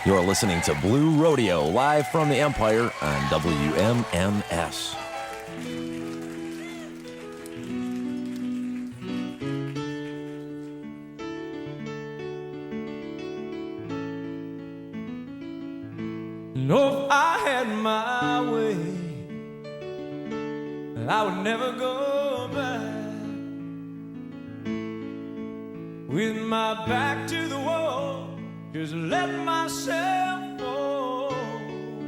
You're listening to Blue Rodeo live from the Empire on WMMS. No, if I had my way, I would never go back. With my back to the wall, just let myself fall.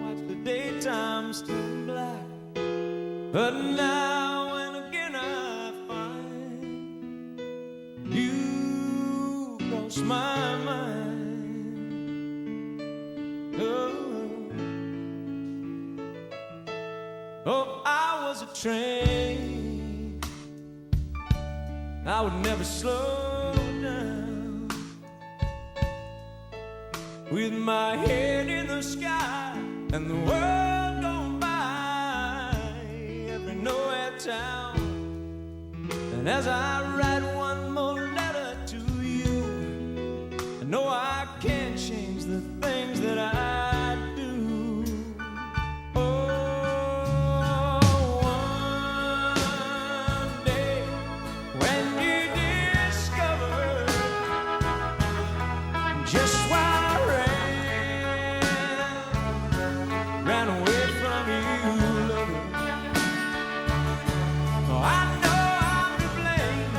Watch the daytime still black, but now and again I find you cross my mind. Oh, I was a train, I would never slow down. With my head in the sky and the world gone by, every nowhere town. And as I write one more letter to you, I know I can't change the things that I do. Just why I ran away from you, lover. Oh, I know I'm to blame.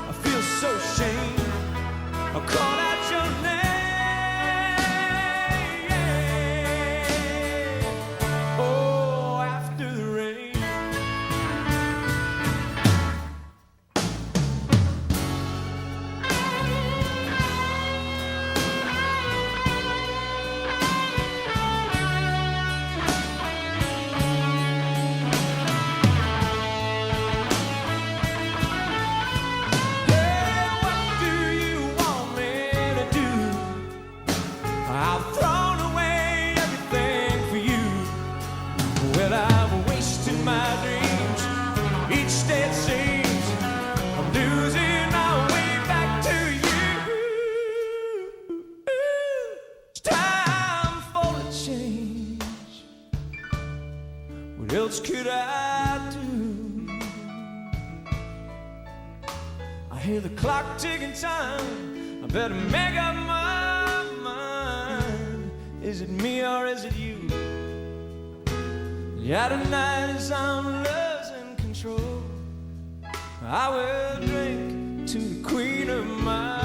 I feel so ashamed. I call out your name. Oh, after the rain. I've thrown away everything for you. Well, I've wasted my dreams. Each day it seems I'm losing my way back to you. It's time for a change. What else could I do? I hear the clock ticking time. I better make up my mind. Is it me or is it you? Yeah, tonight is I'm losing control. I will drink to the queen of my